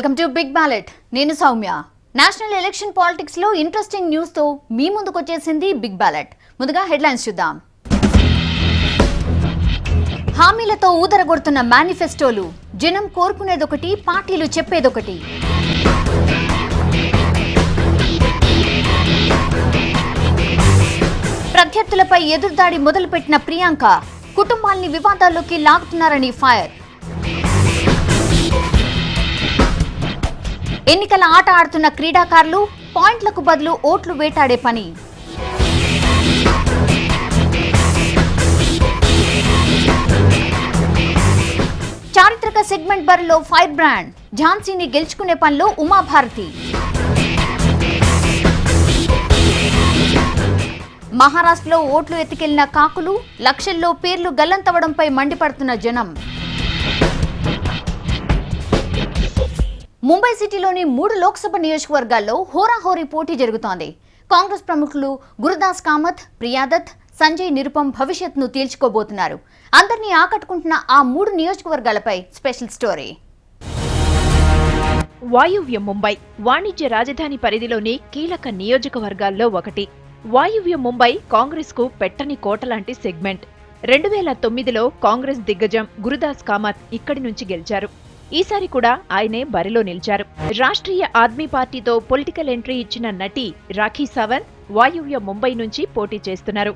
Welcome to big ballot. నేను Soumya. National election politics లో interesting news తో మీ ముందుకు వచ్చేసింది బిగ్ బ్యాలెట్. ముందుగా హెడ్లైన్స్ చూద్దాం. హామీలతో ఊదరగొడుతున్న మేనిఫెస్టోలు, జనం కోరుకునేదొకటి, పార్టీలు చెప్పేదొకటి. ప్రత్యర్థులపై ఎదురుదాడి మొదలుపెట్టిన ప్రియాంక, కుటుంబాల్ని వివాదాల్లోకి లాగుతున్నారని ఫైర్. ఎన్నికల ఆట ఆడుతున్న క్రీడాకారులు, పాయింట్లకు బదులు ఓట్లు వేటాడే పని. చారిత్రక సెగ్మెంట్ బరిలో ఫైర్ బ్రాండ్, ఝాన్సీని గెలుచుకునే పనిలో ఉమాభారతి. మహారాష్ట్రలో ఓట్లు ఎత్తుకెళ్లిన కాకులు, లక్షల్లో పేర్లు గల్లంతవడంపై మండిపడుతున్న జనం. ముంబై సిటీలోని 3 లోక్సభ నియోజకవర్గాల్లో హోరాహోరీ పోటీ జరుగుతోంది. కాంగ్రెస్ ప్రముఖులు గురుదాస్ కామత్, ప్రియాదత్, సంజయ్ నిరుపమ్ భవిష్యత్తును తేల్చుకోబోతున్నారు. అందరినీ ఆకట్టుకుంటున్న ఆ 3 నియోజకవర్గాలపై స్పెషల్ స్టోరీ. వాయువ్య ముంబై వాణిజ్య రాజధాని పరిధిలోని కీలక నియోజకవర్గాల్లో ఒకటి. వాయువ్య ముంబై కాంగ్రెస్ కు పెట్టని కోటలాంటి సెగ్మెంట్. 2009లో కాంగ్రెస్ దిగ్గజం గురుదాస్ కామత్ ఇక్కడి నుంచి గెలిచారు. ఈసారి కూడా ఆయనే బరిలో నిలిచారు. రాష్ట్రీయ ఆద్మీ పార్టీతో పొలిటికల్ ఎంట్రీ ఇచ్చిన నటి రాఖీ సావంత్ వాయువ్య ముంబై నుంచి పోటీ చేస్తున్నారు.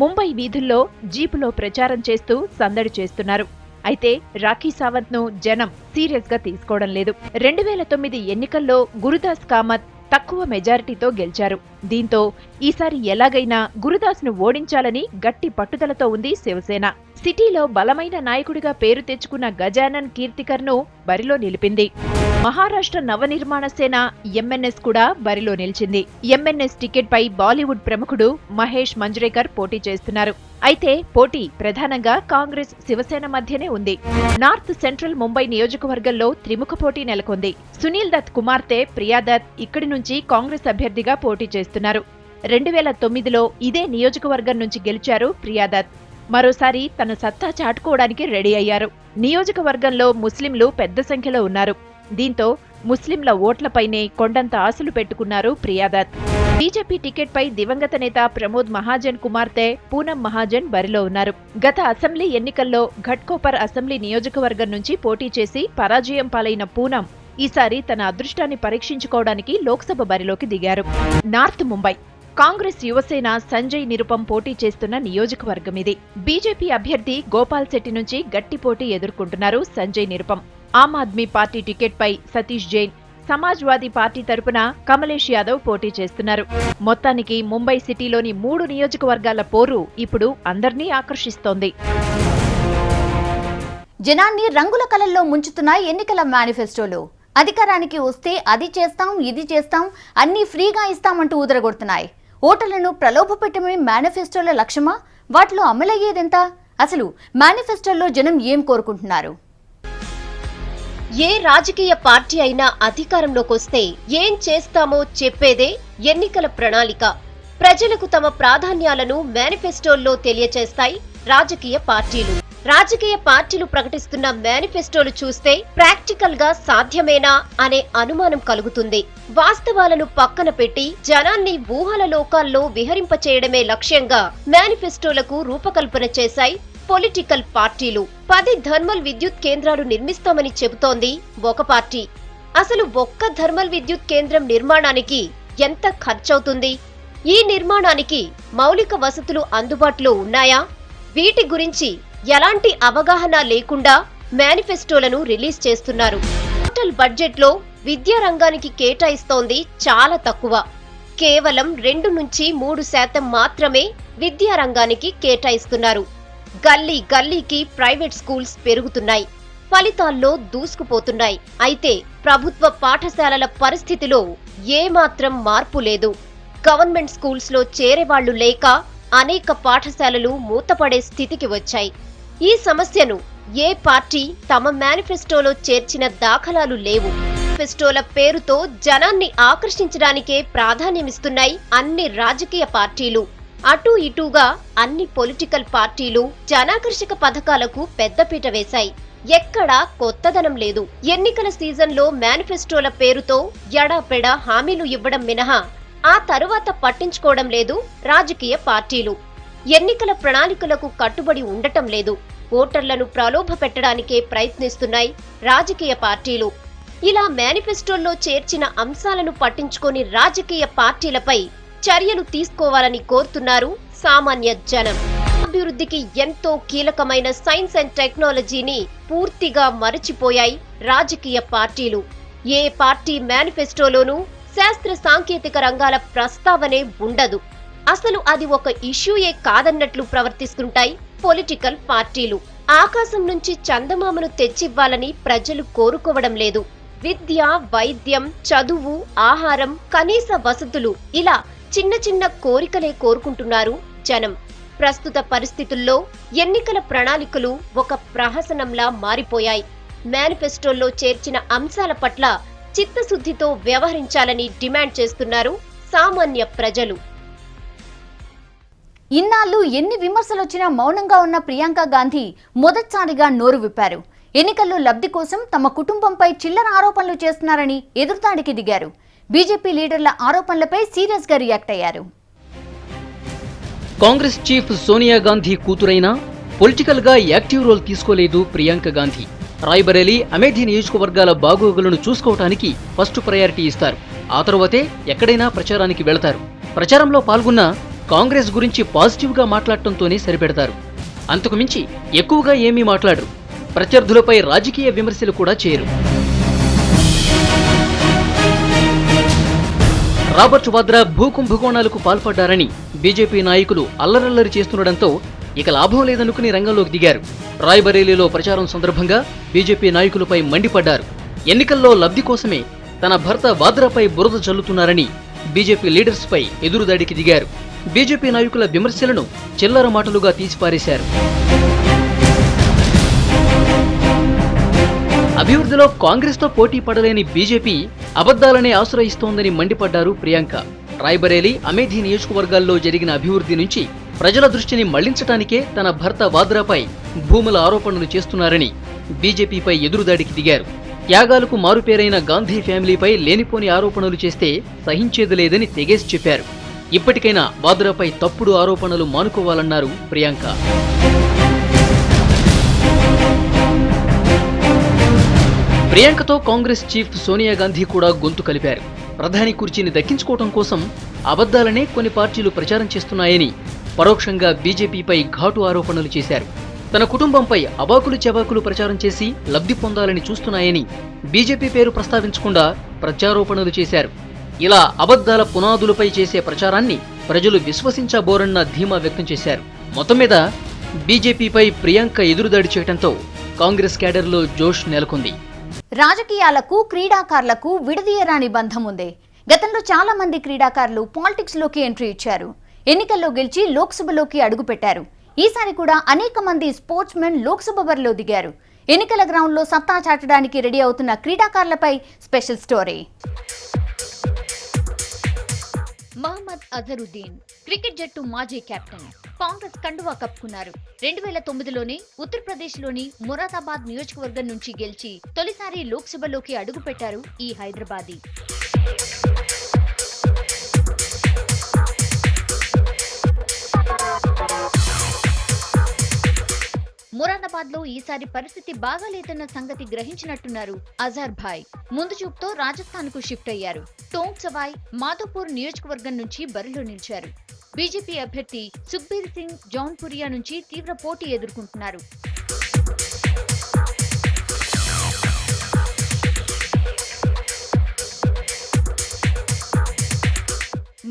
ముంబై వీధుల్లో జీపులో ప్రచారం చేస్తూ సందడి చేస్తున్నారు. అయితే రాఖీ సావంత్ ను జనం సీరియస్ గా తీసుకోవడం లేదు. 2009 ఎన్నికల్లో గురుదాస్ కామత్ తక్కువ మెజారిటీతో గెలిచారు. దీంతో ఈసారి ఎలాగైనా గురుదాస్ ను ఓడించాలని గట్టి పట్టుదలతో ఉంది శివసేన. సిటీలో బలమైన నాయకుడిగా పేరు తెచ్చుకున్న గజానన్ కీర్తికర్ ను బరిలో నిలిపింది. మహారాష్ట్ర నవనిర్మాణ సేన ఎంఎన్ఎస్ కూడా బరిలో నిలిచింది. ఎంఎన్ఎస్ టికెట్ పై బాలీవుడ్ ప్రముఖుడు మహేష్ మంజ్రేకర్ పోటీ చేస్తున్నారు. అయితే పోటీ ప్రధానంగా కాంగ్రెస్ శివసేన మధ్యనే ఉంది. నార్త్ సెంట్రల్ ముంబై నియోజకవర్గంలో త్రిముఖ పోటీ నెలకొంది. సునీల్ దత్ కుమార్తె ప్రియాదత్ ఇక్కడి నుంచి కాంగ్రెస్ అభ్యర్థిగా పోటీ చేస్తున్నారు. 2009లో ఇదే నియోజకవర్గం నుంచి గెలిచారు ప్రియాదత్. మరోసారి తన సత్తా చాటుకోవడానికి రెడీ అయ్యారు. నియోజకవర్గంలో ముస్లింలు పెద్ద సంఖ్యలో ఉన్నారు. దీంతో ముస్లింల ఓట్లపైనే కొండంత ఆశలు పెట్టుకున్నారు ప్రియాదత్. బీజేపీ టికెట్ పై దివంగత నేత ప్రమోద్ మహాజన్ కుమార్తె పూనం మహాజన్ బరిలో ఉన్నారు. గత అసెంబ్లీ ఎన్నికల్లో ఘట్కోపర్ అసెంబ్లీ నియోజకవర్గం నుంచి పోటీ చేసి పరాజయం పాలైన పూనం ఈసారి తన అదృష్టాన్ని పరీక్షించుకోవడానికి లోక్సభ బరిలోకి దిగారు. నార్త్ ముంబై కాంగ్రెస్ యువసేన సంజయ్ నిరుపమ్ పోటీ చేస్తున్న నియోజకవర్గం ఇది. బీజేపీ అభ్యర్థి గోపాల్ శెట్టి నుంచి గట్టి పోటీ ఎదుర్కొంటున్నారు సంజయ్ నిరుపమ్. ఆమ్ ఆద్మీ పార్టీ టికెట్ పై సతీష్ జైన్, సమాజ్వాదీ పార్టీ తరపున కమలేష్ యాదవ్ పోటీ చేస్తున్నారు. మొత్తానికి ముంబై సిటీలోని 3 నియోజకవర్గాల పోరు ఇప్పుడు అందర్నీ ఆకర్షిస్తోంది. జనాన్ని రంగుల కలల్లో ముంచుతున్న ఎన్నికల మేనిఫెస్టోలు. అధికారానికి వస్తే అది చేస్తాం, ఇది చేస్తాం, అన్నీ ఫ్రీగా ఇస్తామంటూ ఊదరగొడుతున్నాయి. ఓటర్లను ప్రలోభపెట్టమే మేనిఫెస్టోల లక్ష్యమా? వాటిలో అమలయ్యేదెంత? అసలు మేనిఫెస్టోల్లో జనం ఏం కోరుకుంటున్నారు? ఏ రాజకీయ పార్టీ అయినా అధికారంలోకొస్తే ఏం చేస్తామో చెప్పేదే ఎన్నికల ప్రణాళిక. ప్రజలకు తమ ప్రాధాన్యాలను మేనిఫెస్టోల్లో తెలియచేస్తాయి రాజకీయ పార్టీలు. రాజకీయ పార్టీలు ప్రకటిస్తున్న మేనిఫెస్టోలు చూస్తే ప్రాక్టికల్ గా సాధ్యమేనా అనే అనుమానం కలుగుతుంది. వాస్తవాలను పక్కన పెట్టి జనాన్ని ఊహల లోకాల్లో విహరింపచేయడమే లక్ష్యంగా మేనిఫెస్టోలకు రూపకల్పన చేశాయి పొలిటికల్ పార్టీలు. 10 థర్మల్ విద్యుత్ కేంద్రాలు నిర్మిస్తామని చెబుతోంది ఒక పార్టీ. అసలు ఒక్క థర్మల్ విద్యుత్ కేంద్రం నిర్మాణానికి ఎంత ఖర్చవుతుంది? ఈ నిర్మాణానికి మౌలిక వసతులు అందుబాటులో ఉన్నాయా? వీటి గురించి ఎలాంటి అవగాహన లేకుండా మేనిఫెస్టోలను రిలీజ్ చేస్తున్నారు. టోటల్ బడ్జెట్ లో విద్యా రంగానికి కేటాయిస్తోంది చాలా తక్కువ. కేవలం 2 నుంచి 3% మాత్రమే విద్యా రంగానికి కేటాయిస్తున్నారు. గల్లీ గల్లీకి ప్రైవేట్ స్కూల్స్ పెరుగుతున్నాయి, ఫలితాల్లో దూసుకుపోతున్నాయి. అయితే ప్రభుత్వ పాఠశాలల పరిస్థితిలో ఏమాత్రం మార్పు లేదు. గవర్నమెంట్ స్కూల్స్ లో చేరేవాళ్లు లేక అనేక పాఠశాలలు మూతపడే స్థితికి వచ్చాయి. ఈ సమస్యను ఏ పార్టీ తమ మేనిఫెస్టోలో చేర్చిన దాఖలాలు లేవు. మేనిఫెస్టోల పేరుతో జనాన్ని ఆకర్షించడానికే ప్రాధాన్యమిస్తున్నాయి అన్ని రాజకీయ పార్టీలు. అటూ ఇటూగా అన్ని పొలిటికల్ పార్టీలు జనాకర్షక పథకాలకు పెద్దపీట వేశాయి. ఎక్కడా కొత్తదనం లేదు. ఎన్నికల సీజన్లో మేనిఫెస్టోల పేరుతో ఎడాపెడా హామీలు ఇవ్వడం మినహా ఆ తరువాత పట్టించుకోవడం లేదు రాజకీయ పార్టీలు. ఎన్నికల ప్రణాళికలకు కట్టుబడి ఉండటం లేదు. ఓటర్లను ప్రలోభ పెట్టడానికే ప్రయత్నిస్తున్నాయి రాజకీయ పార్టీలు. ఇలా మేనిఫెస్టోల్లో చేర్చిన అంశాలను పట్టించుకొని రాజకీయ పార్టీలపై చర్యలు తీసుకోవాలని కోరుతున్నారు సామాన్య జనం. అభివృద్ధికి ఎంతో కీలకమైన సైన్స్ అండ్ టెక్నాలజీని పూర్తిగా మరచిపోయాయి రాజకీయ పార్టీలు. ఏ పార్టీ మేనిఫెస్టోలోనూ శాస్త్ర సాంకేతిక రంగాల ప్రస్తావనే ఉండదు. అసలు అది ఒక ఇష్యూయే కాదన్నట్లు ప్రవర్తిస్తుంటాయి పొలిటికల్ పార్టీలు. ఆకాశం నుంచి చందమామను తెచ్చివ్వాలని ప్రజలు కోరుకోవడం లేదు. విద్య, వైద్యం, చదువు, ఆహారం, కనీస వసతులు ఇలా చిన్న చిన్న కోరికలే కోరుకుంటున్నారు జనం. ప్రస్తుత పరిస్థితుల్లో ఎన్నికల ప్రణాళికలు ఒక ప్రహసనంలా మారిపోయాయి. మేనిఫెస్టోల్లో చేర్చిన అంశాల పట్ల చిత్తశుద్ధితో వ్యవహరించాలని డిమాండ్ చేస్తున్నారు సామాన్య ప్రజలు. ఇన్నాళ్ళు ఎన్ని విమర్శలొచ్చినా మౌనంగా ఉన్న ప్రియాంక గాంధీ మొదటిసారిగా నోరు విప్పారు. ఎన్నికల్లో లబ్ధి కోసం తమ కుటుంబంపై చిల్లర ఆరోపణలు చేస్తున్నారని ఎదురుదాడికి దిగారు. బీజేపీ లీడర్ల ఆరోపణలపై సీరియస్ గా రియాక్ట్ అయ్యారు. కాంగ్రెస్ చీఫ్ సోనియా గాంధీ కూతురైనా పొలిటికల్ గా యాక్టివ్ రోల్ తీసుకోలేదు ప్రియాంక గాంధీ. రాయ్బరేలీ, అమేఠీ నియోజకవర్గాల బాగోగులను చూసుకోవటానికి ఫస్ట్ ప్రయారిటీ ఇస్తారు. ఆ తర్వాతే ఎక్కడైనా ప్రచారానికి వెళతారు. ప్రచారంలో పాల్గొన్న కాంగ్రెస్ గురించి పాజిటివ్ గా మాట్లాడటంతోనే సరిపెడతారు. అంతకుమించి ఎక్కువగా ఏమీ మాట్లాడరు. ప్రత్యర్థులపై రాజకీయ విమర్శలు కూడా చేయరు. రాబర్ట్ వాద్రా భూకుంభకోణాలకు పాల్పడ్డారని బీజేపీ నాయకులు అల్లరల్లరి చేస్తుండటంతో ఇక లాభం లేదనుకుని రంగంలోకి దిగారు. రాయ్బరేలీలో ప్రచారం సందర్భంగా బీజేపీ నాయకులపై మండిపడ్డారు. ఎన్నికల్లో లబ్ధి కోసమే తన భర్త వాద్రాపై బురద చల్లుతున్నారని బీజేపీ లీడర్స్ పై ఎదురుదాడికి దిగారు. బీజేపీ నాయకుల విమర్శలను చిల్లర మాటలుగా తీసిపారేశారు. అభివృద్ధిలో కాంగ్రెస్ తో పోటీ పడలేని బీజేపీ అబద్ధాలనే ఆశ్రయిస్తోందని మండిపడ్డారు ప్రియాంక. రాయ్బరేలీ, అమేఠీ నియోజకవర్గాల్లో జరిగిన అభివృద్ధి నుంచి ప్రజల దృష్టిని మళ్లించడానికే తన భర్త వాద్రాపై భూముల ఆరోపణలు చేస్తున్నారని బీజేపీపై ఎదురుదాడికి దిగారు. త్యాగాలకు మారుపేరైన గాంధీ ఫ్యామిలీపై లేనిపోని ఆరోపణలు చేస్తే సహించేది లేదని తెగేసి చెప్పారు. ఇప్పటికైనా వాద్రాపై తప్పుడు ఆరోపణలు మానుకోవాలన్నారు ప్రియాంక. ప్రియాంకతో కాంగ్రెస్ చీఫ్ సోనియా గాంధీ కూడా గొంతు కలిపారు. ప్రధాని కుర్చీని దక్కించుకోవటం కోసం అబద్ధాలనే కొన్ని పార్టీలు ప్రచారం చేస్తున్నాయని పరోక్షంగా బీజేపీపై ఘాటు ఆరోపణలు చేశారు. తన కుటుంబంపై అబాకులు చెబాకులు ప్రచారం చేసి లబ్ధి పొందాలని చూస్తున్నాయని బీజేపీ పేరు ప్రస్తావించకుండా ప్రత్యారోపణలు చేశారు. ఇలా అబద్ధాల పునాదులపై చేసే ప్రచారాన్ని ప్రజలు విశ్వసించబోరన్న ధీమా వ్యక్తం చేశారు. మొత్తం మీద బీజేపీపై ప్రియాంక ఎదురుదాడి చేయడంతో కాంగ్రెస్ క్యాడర్లో జోష్ నెలకొంది. రాజకీయాలకు, క్రీడాకారులకు విడదీయరాని బంధం ఉంది. గతంలో చాలా మంది క్రీడాకారులు పాలిటిక్స్ లోకి ఎంట్రీ ఇచ్చారు. ఎన్నికల్లో గెలిచి లోక్సభలోకి అడుగుపెట్టారు. ఈసారి కూడా అనేక మంది స్పోర్ట్స్ మెన్ లోక్సభ బరిలో దిగారు. ఎన్నికల గ్రౌండ్ లో సత్తా చాటడానికి రెడీ అవుతున్న క్రీడాకారులపై special story. Mohammed Azharuddin cricket జట్టు మాజీ కెప్టెన్. కాంగ్రెస్ కండువా కప్పుకున్నారు. 2009లోనే ఉత్తరప్రదేశ్లోని మొరాదాబాద్ నియోజకవర్గం నుంచి గెలిచి తొలిసారి లోక్సభలోకి అడుగుపెట్టారు ఈ హైదరాబాదీ. మొరాదాబాద్ లో ఈసారి పరిస్థితి బాగాలేదన్న సంగతి గ్రహించినట్టున్నారు అజహర్ భాయ్. ముందు చూపుతో రాజస్థాన్ కు షిఫ్ట్ అయ్యారు. టోంక్ సవాయ్ మాధోపూర్ నియోజకవర్గం నుంచి బరిలో నిలిచారు. బీజేపీ అభ్యర్థి సుఖ్బీర్ సింగ్ జౌన్పురియా నుంచి తీవ్ర పోటీ ఎదుర్కొంటున్నారు.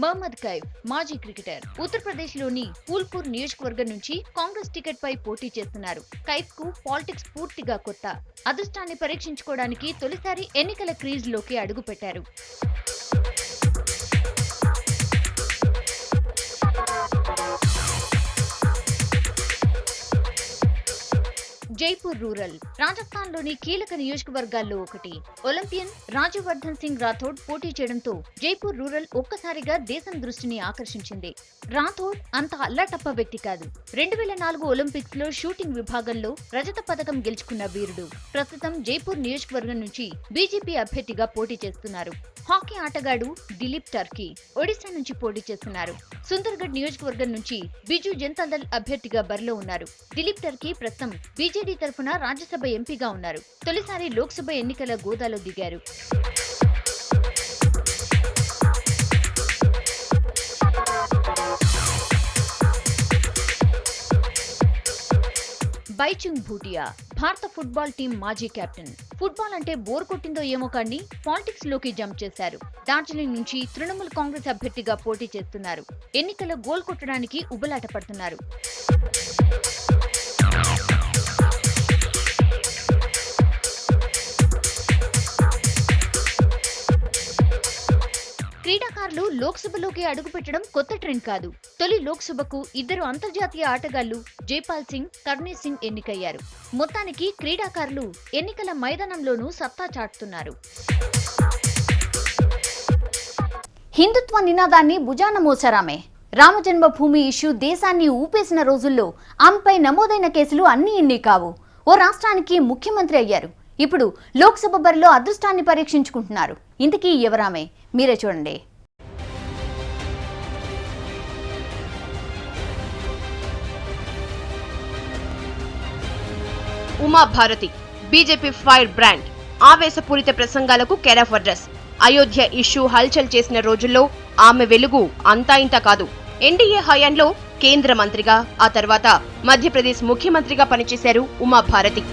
మహమ్మద్ కైఫ్ మాజీ క్రికెటర్. ఉత్తరప్రదేశ్లోని ఫూల్పూర్ నియోజకవర్గం నుంచి కాంగ్రెస్ టికెట్ పై పోటీ చేస్తున్నారు. కైఫ్ కు పాలిటిక్స్ పూర్తిగా కొత్త. అదృష్టాన్ని పరీక్షించుకోవడానికి తొలిసారి ఎన్నికల క్రీజ్ లోకి అడుగుపెట్టారు. జైపూర్ రూరల్ రాజస్థాన్లోని కీలక నియోజకవర్గాల్లో ఒకటి. ఒలింపియన్ రాజ్యవర్ధన్ సింగ్ రాథోడ్ పోటీ చేయడంతో జైపూర్ రూరల్ ఒక్కసారిగా దేశం దృష్టిని ఆకర్షించింది. రాథోడ్ అంత అల్లాటప్ప వ్యక్తి కాదు. 2004 ఒలింపిక్స్ లో షూటింగ్ విభాగంలో రజత పథకం గెలుచుకున్న వీరుడు. ప్రస్తుతం జైపూర్ నియోజకవర్గం నుంచి బీజేపీ అభ్యర్థిగా పోటీ చేస్తున్నారు. హాకీ ఆటగాడు దిలీప్ టర్కీ ఒడిశా నుంచి పోటీ చేస్తున్నారు. సుందర్గఢ్ నియోజకవర్గం నుంచి బిజు జనతాదళ్ అభ్యర్థిగా బరిలో ఉన్నారు. దిలీప్ టర్కీ ప్రస్తుతం బీజేడీ తరఫున రాజ్యసభ ఎంపీగా ఉన్నారు. తొలిసారి లోక్సభ ఎన్నికల గోదాలో దిగారు. బైచుంగ్ భూటియా భారత ఫుట్బాల్ టీం మాజీ కెప్టెన్. ఫుట్బాల్ అంటే బోర్ కొట్టిందో ఏమో కానీ పాలిటిక్స్ లోకి జంప్ చేశారు. డార్జిలింగ్ నుంచి తృణమూల్ కాంగ్రెస్ అభ్యర్థిగా పోటీ చేస్తున్నారు. ఎన్నికల గోల్ కొట్టడానికి ఉబలాట పడుతున్నారు. క్రీడాకారులు లోక్సభలోకి అడుగుపెట్టడం కొత్త ట్రెండ్ కాదు. తొలి లోక్సభకు 2 అంతర్జాతీయ ఆటగాళ్లు జైపాల్ సింగ్, కర్ణీత్ సింగ్ ఎన్నికయ్యారు. మొత్తానికి క్రీడాకారులు ఎన్నికల మైదానంలోనూ సత్తా చాటుతున్నారు. హిందుత్వ నినాదాన్ని భుజాన మోసారామే. రామజన్మభూమి ఇష్యూ దేశాన్ని ఊపేసిన రోజుల్లో ఆమెపై నమోదైన కేసులు అన్నీ ఇన్ని కావు. ఓ రాష్ట్రానికి ముఖ్యమంత్రి అయ్యారు. ఇప్పుడు లోక్సభ బరిలో అదృష్టాన్ని పరీక్షించుకుంటున్నారు. ఇంతకీ ఎవరామే? మీరే చూడండి. Uma Bharti BJP fire brand. ఆవేశపూరిత ప్రసంగాలకు care of address. Ayodhya issue హల్చల్ చేసిన రోజుల్లో ఆమె వెలుగు అంతా ఇంత కాదు. ఎన్డీఏ హయాంలో కేంద్ర మంత్రిగా, ఆ తర్వాత మధ్యప్రదేశ్ ముఖ్యమంత్రిగా పనిచేశారు ఉమాభారతి.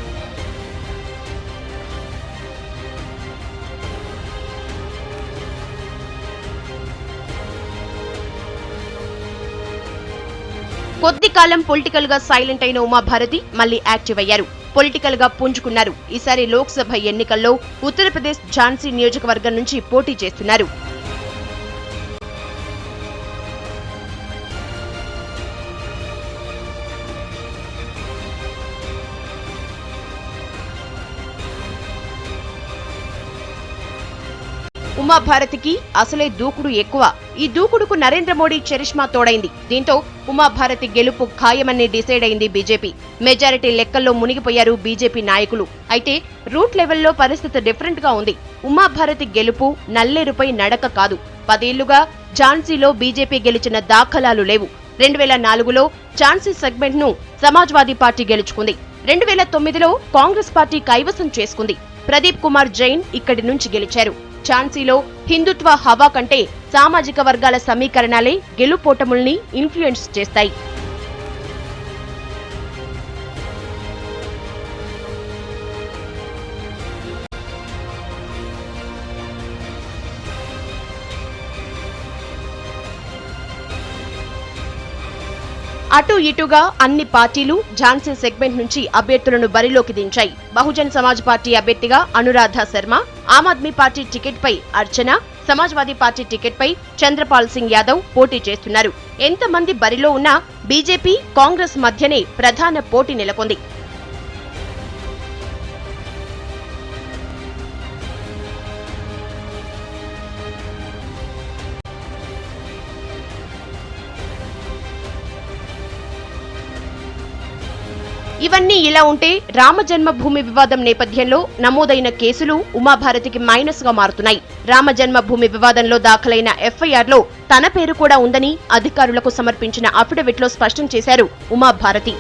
కొద్ది కాలం పొలిటికల్ గా సైలెంట్ అయిన ఉమాభారతి మళ్లీ యాక్టివ్ అయ్యారు. పొలిటికల్ గా పుంజుకున్నారు. ఈసారి లోక్సభ ఎన్నికల్లో ఉత్తరప్రదేశ్ ఝాన్సీ నియోజకవర్గం నుంచి పోటీ చేస్తున్నారు. ఉమాభారతికి అసలే దూకుడు ఎక్కువ. ఈ దూకుడుకు నరేంద్ర మోడీ చరిష్మా తోడైంది. దీంతో ఉమాభారతి గెలుపు ఖాయమని డిసైడ్ అయింది బీజేపీ. మెజారిటీ లెక్కల్లో మునిగిపోయారు బీజేపీ నాయకులు. అయితే రూట్ లెవెల్లో పరిస్థితి డిఫరెంట్ గా ఉంది. ఉమాభారతి గెలుపు నల్లేరుపై నడక కాదు. 10 ఏళ్లుగా ఝాన్సీలో బీజేపీ గెలిచిన దాఖలాలు లేవు. 2004లో ఝాన్సీ సెగ్మెంట్ ను సమాజ్వాదీ పార్టీ గెలుచుకుంది. 2009లో కాంగ్రెస్ పార్టీ కైవసం చేసుకుంది. ప్రదీప్ కుమార్ జైన్ ఇక్కడి నుంచి గెలిచారు. ఝాన్సీలో హిందుత్వ హవా కంటే సామాజిక వర్గాల సమీకరణాలే గెలుపోటముల్ని ఇన్ఫ్లుయెన్స్ చేస్తాయి. అటు ఇటుగా అన్ని పార్టీలు ఝాన్సీ సెగ్మెంట్ నుంచి అభ్యర్థులను బరిలోకి దించాయి. బహుజన్ సమాజ్ పార్టీ అభ్యర్థిగా అనురాధ శర్మ, ఆమ్ ఆద్మీ పార్టీ టికెట్ పై అర్చన, సమాజ్వాదీ పార్టీ టికెట్ పై చంద్రపాల్ సింగ్ యాదవ్ పోటీ చేస్తున్నారు. ఎంతమంది బరిలో ఉన్నా బీజేపీ, కాంగ్రెస్ మధ్యనే ప్రధాన పోటీ నెలకొంది. ఇవన్నీ ఇలా ఉంటే రామజన్మభూమి వివాదం నేపథ్యంలో నమోదైన కేసులు ఉమాభారతికి మైనస్ గా మారుతున్నాయి. రామజన్మభూమి వివాదంలో దాఖలైన ఎఫ్ఐఆర్ లో తన పేరు కూడా ఉందని అధికారులకు సమర్పించిన అఫిడవిట్ లో స్పష్టం చేశారు ఉమాభారతి.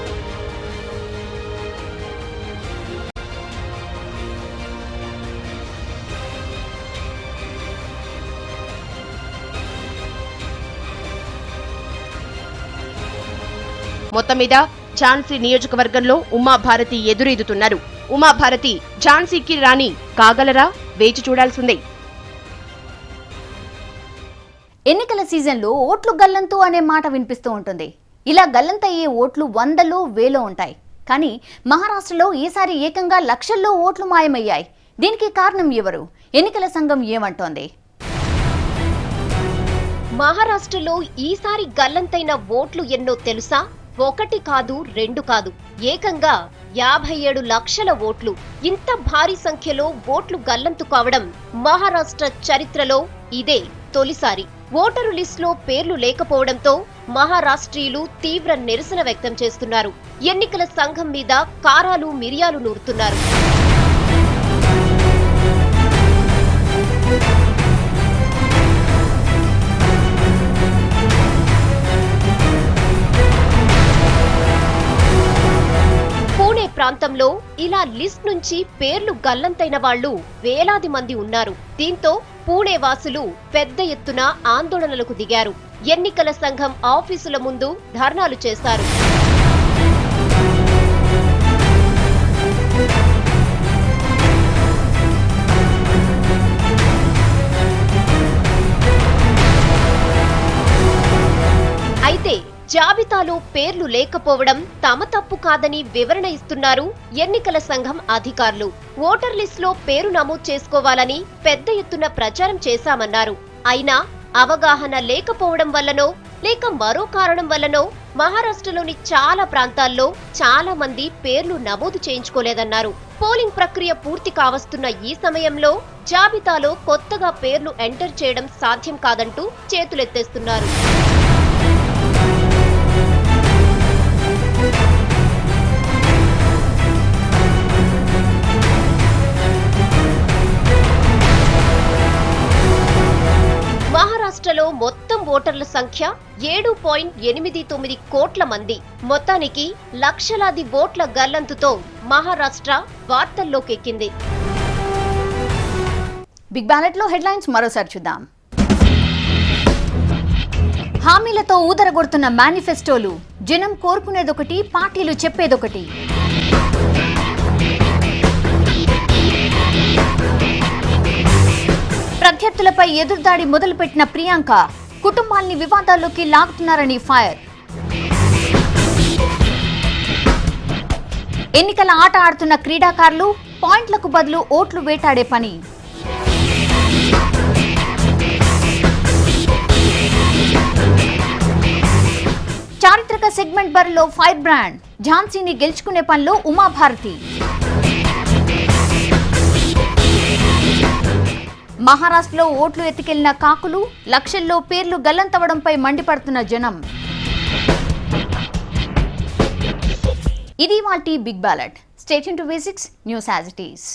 మొత్తం మీద ఝాన్సీ నియోజకవర్గంలో ఉమాభారతి ఎదురెదుతున్నారు. ఉమాభారతి ఝాన్సీకి రాణి కాగలరా? వేచి చూడాల్సిందే. ఎన్నికల సీజన్లో ఓట్లు గల్లంతు అనే మాట వినిపిస్తూ ఉంటుంది. ఇలా గల్లంతయ్యే ఓట్లు 100లో 1000లో ఉంటాయి. కానీ మహారాష్ట్రలో ఈసారి ఏకంగా లక్షల్లో ఓట్లు మాయమయ్యాయి. దీనికి కారణం ఎవరు? ఎన్నికల సంఘం ఏమంటోంది? మహారాష్ట్రలో ఈసారి గల్లంతైన ఓట్లు ఎన్నో తెలుసా? ఒకటి కాదు, రెండు కాదు, ఏకంగా 57 లక్షల ఓట్లు. ఇంత భారీ సంఖ్యలో ఓట్లు గల్లంతు కావడం మహారాష్ట్ర చరిత్రలో ఇదే తొలిసారి. ఓటరు లిస్టులో పేర్లు లేకపోవడంతో మహారాష్ట్రీయులు తీవ్ర నిరసన వ్యక్తం చేస్తున్నారు. ఎన్నికల సంఘం మీద కారాలు మిరియాలు నూరుతున్నారు. పూణే ప్రాంతంలో ఇలా లిస్ట్ నుంచి పేర్లు గల్లంతైన వాళ్లు వేలాది మంది ఉన్నారు. దీంతో పూణే వాసులు పెద్ద ఎత్తున ఆందోళనలకు దిగారు. ఎన్నికల సంఘం ఆఫీసుల ముందు ధర్నాలు చేశారు. అయితే జాబితాలో పేర్లు లేకపోవడం తమ తప్పు కాదని వివరణ ఇస్తున్నారు ఎన్నికల సంఘం అధికారులు. ఓటర్ లిస్టులో పేరు నమోదు చేసుకోవాలని పెద్ద ఎత్తున ప్రచారం చేశామన్నారు. అయినా అవగాహన లేకపోవడం వల్లనో లేక మరో కారణం వల్లనో మహారాష్ట్రలోని చాలా ప్రాంతాల్లో చాలా మంది పేర్లు నమోదు చేయించుకోలేదన్నారు. పోలింగ్ ప్రక్రియ పూర్తి కావస్తున్న ఈ సమయంలో జాబితాలో కొత్తగా పేర్లు ఎంటర్ చేయడం సాధ్యం కాదంటూ చేతులెత్తేస్తున్నారు. మహారాష్ట్రలో మొత్తం ఓటర్ల సంఖ్య 7.89 కోట్ల మంది. మొత్తానికి లక్షలాది ఓట్ల గల్లంతుతో మహారాష్ట్ర వార్తల్లోకెక్కింది. బిగ్ బ్యాలెట్ లో హెడ్లైన్స్ మరోసారి చూద్దాం. హామీలతో ఊదరగొడుతున్న మేనిఫెస్టోలు. జనం కోరుకునేదొకటి, పార్టీలు చెప్పేదొకటి. ప్రత్యర్థులపై ఎదురుదాడి మొదలుపెట్టిన ప్రియాంక. కుటుంబాల్ని వివాదాల్లోకి లాగుతున్నారని ఫైర్. ఎన్నికల ఆట ఆడుతున్న క్రీడాకారులు. పాయింట్లకు బదులు ఓట్లు వేటాడే పని. చారిత్రక సెగ్మెంట్ బరిలో ఫైర్ బ్రాండ్. ఝాన్సీని గెలుచుకునే పనిలో ఉమాభారతి. మహారాష్ట్రలో ఓట్లు ఎత్తుకెళ్లిన కాకులు. లక్షల్లో పేర్లు గల్లంతవడంపై మండిపడుతున్న జనం. ఇది వాటి big ballot. Stay tune to V6 news as it is.